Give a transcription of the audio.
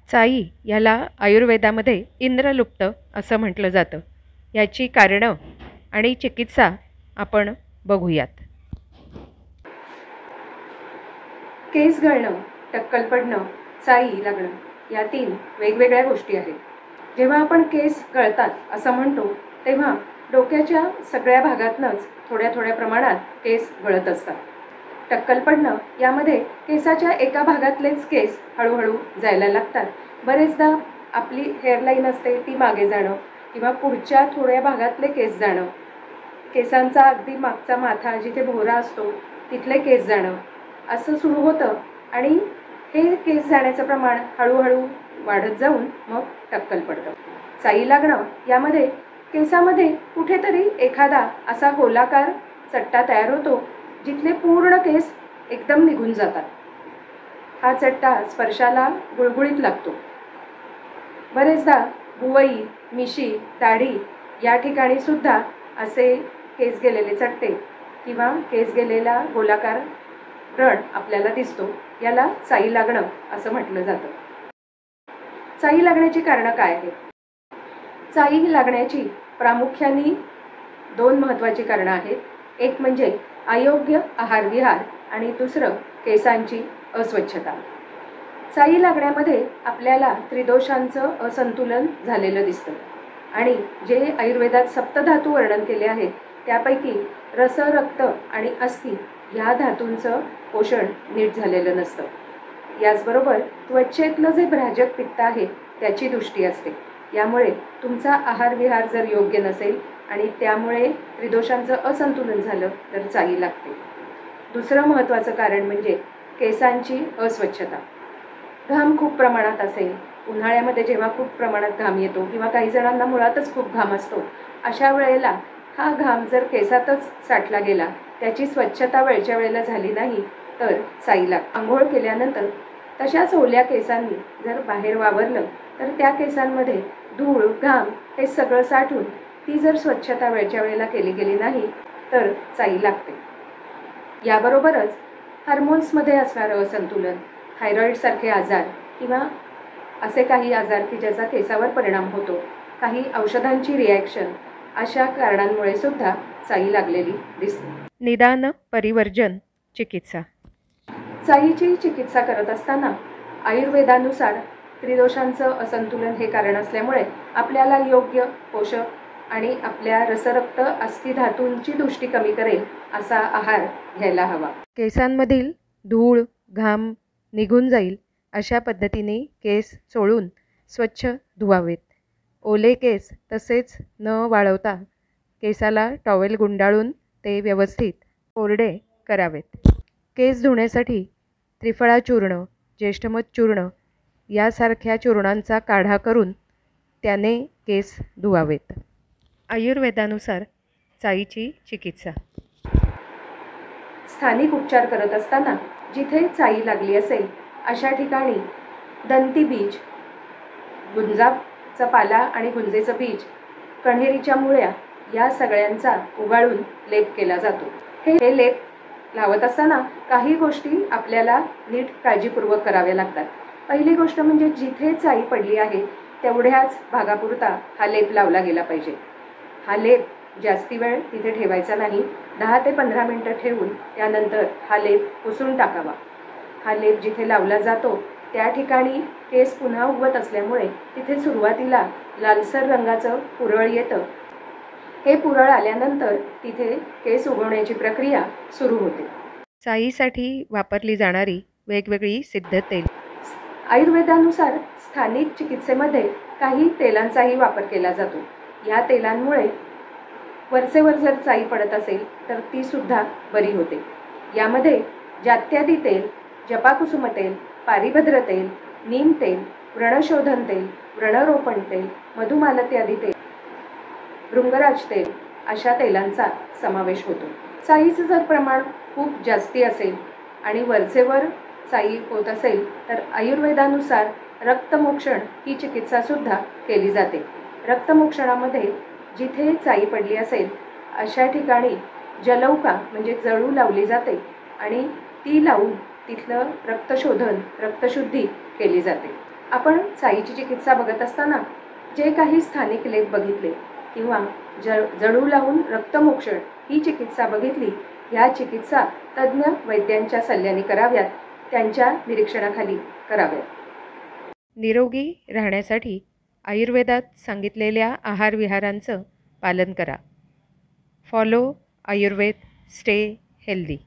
चाई याला आयुर्वेदामध्ये इंद्रलुप्त असं म्हटलं जातं. याची कारणं आणि चिकित्सा आपण बघूयात. केस गळणं, टक्कल पडणं, चाई लागणं या 3 वेगवेगळ्या गोष्टी आहेत. जेव्हा आपण केस गळतात असं म्हणतो तेव्हा डोक्याच्या सगळ्या भागातनंच थोड्या थोड्या प्रमाणात केस गळत असतात. टक्कल पडणं यामध्ये केसाच्या एका भागातलेच केस हळूहळू जायला लागतात. बरेचदा आपली हेअरलाईन असते ती मागे जाणं किंवा पुढच्या थोड्या भागातले केस जाणं, केसांचा अगदी मागचा माथा जिथे भोवरा असतो तिथले केस जाणं असं सुरू होतं आणि हे केस जाण्याचं प्रमाण हळूहळू वाढत जाऊन मग टक्कल पडतं. चाई लागणं यामध्ये केसामध्ये कुठेतरी एखादा असा गोलाकार चट्टा तयार होतो जिथले पूर्ण केस एकदम निघून जातात. हा चट्टा स्पर्शाला गुळगुळीत लागतो. बरेचदा भुवई, मिशी, दाढी या ठिकाणी सुद्धा असे केस गेलेले चट्टे किंवा केस गेलेला गोलाकार व्रण आपल्याला दिसतो. याला चाई लागणं असं म्हटलं जातं. चाई लागण्याची कारणं काय आहेत? चाई लागण्याची प्रामुख्याने 2 महत्त्वाची कारणं आहेत. एक म्हणजे अयोग्य आहारविहार आणि दुसरं केसांची अस्वच्छता. चाई लागण्यामध्ये आपल्याला त्रिदोषांचं असंतुलन झालेलं दिसतं आणि जे आयुर्वेदात सप्तधातू वर्णन केले आहेत त्यापैकी रस, रक्त आणि अस्थि ह्या धातूंचं पोषण नीट झालेलं नसतं. याचबरोबर त्वचेतलं जे भ्राजक पित्त आहे त्याची दृष्टी असते. यामुळे तुमचा आहारविहार जर योग्य नसेल आणि त्यामुळे त्रिदोषांचं असंतुलन झालं तर चाई लागते. दुसरं महत्त्वाचं कारण म्हणजे केसांची अस्वच्छता. घाम खूप प्रमाणात असेल, उन्हाळ्यामध्ये जेव्हा खूप प्रमाणात घाम येतो किंवा काही जणांना मुळातच खूप घाम असतो, अशा वेळेला हा घाम जर केसातच साठला गेला, त्याची स्वच्छता वेळच्या वेळेला झाली नाही तर चाई लागते. आंघोळ केल्यानंतर तशाच ओल्या केसांनी जर बाहेर वावरलं तर त्या केसांमध्ये धूळ, घाम हे सगळं साठून ती जर स्वच्छता वेळच्या वेळेला केली गेली नाही तर चाई लागते. याबरोबरच हार्मोन्समध्ये असणारं असंतुलन, थायरॉईडसारखे आजार किंवा असे काही आजार की ज्याचा केसावर परिणाम होतो, काही औषधांची रिॲक्शन अशा कारणांमुळे सुद्धा चाई लागलेली दिसते. निदान परिवर्जन चिकित्सा. चाईची चिकित्सा करत असताना आयुर्वेदानुसार त्रिदोषांचं असंतुलन हे कारण असल्यामुळे आपल्याला योग्य पोषक आणि आपल्या रसरक्त अस्थि धातूंची दृष्टी कमी करेल असा आहार घ्यायला हवा. केसांमधील धूळ, घाम निघून जाईल अशा पद्धतीने केस चोळून स्वच्छ धुवावेत. ओले केस तसेच न वाळवता केसाला टॉवेल गुंडाळून ते व्यवस्थित कोरडे करावेत. केस धुण्यासाठी त्रिफळा चूर्ण, ज्येष्ठमध चूर्ण यासारख्या चूर्णांचा काढा करून त्याने केस धुवावेत. आयुर्वेदानुसार चाईची चिकित्सा. स्थानिक उपचार करत असताना जिथे चाई लागली असेल अशा ठिकाणी दंती बीज, गुंजाचा पाला आणि गुंजेचं बीज, कण्हेरीच्या मुळ्या या सगळ्यांचा उगाळून लेप केला जातो. हे लेप लावत असताना काही गोष्टी आपल्याला नीट काळजीपूर्वक कराव्या लागतात. पहिली गोष्ट म्हणजे जिथे चाई पडली आहे तेवढ्याच भागापुरता हा लेप लावला गेला पाहिजे. हा लेप जास्ती वेळ तिथे ठेवायचा नाही. 10 ते 15 मिनिटं ठेवून त्यानंतर हा लेप पुसून टाकावा. हा लेप जिथे लावला जातो त्या ठिकाणी केस पुन्हा उगवत असल्यामुळे तिथे सुरुवातीला लालसर रंगाचं पुरळ येतं. हे पुरळ आल्यानंतर तिथे केस उगवण्याची प्रक्रिया सुरू होते. चाईसाठी वापरली जाणारी वेगवेगळी सिद्ध तेल. आयुर्वेदानुसार स्थानिक चिकित्सेमध्ये काही तेलांचाही वापर केला जातो. या तेलांमुळे वरचेवर जर चाई पडत असेल तर ती सुद्धा बरी होते. यामध्ये जात्यादी तेल, जपाकुसुम तेल, पारिभद्र तेल, नीम तेल, व्रणशोधन तेल, व्रणरोपण तेल, मधुमालत्यादी तेल, भृंगराज तेल अशा तेलांचा समावेश होतो. चाईचं जर प्रमाण खूप जास्ती असेल आणि वरचेवर चाई होत असेल तर आयुर्वेदानुसार रक्तमोक्षण ही चिकित्सासुद्धा केली जाते. रक्तमोक्षणामध्ये जिथे चाई पडली असेल अशा ठिकाणी जलौका म्हणजे जळू लावली जाते आणि ती लावून तिथलं रक्तशोधन, रक्तशुद्धी केली जाते. आपण साईची चिकित्सा बघत असताना जे काही स्थानिक लेप बघितले किंवा जडू लावून रक्तमोक्षण ही चिकित्सा बघितली, ह्या चिकित्सा तज्ज्ञ वैद्यांच्या सल्ल्याने कराव्यात, त्यांच्या निरीक्षणाखाली कराव्यात. निरोगी राहण्यासाठी आयुर्वेदात सांगितलेल्या आहारविहारांचं पालन करा. Follow Ayurveda, stay healthy.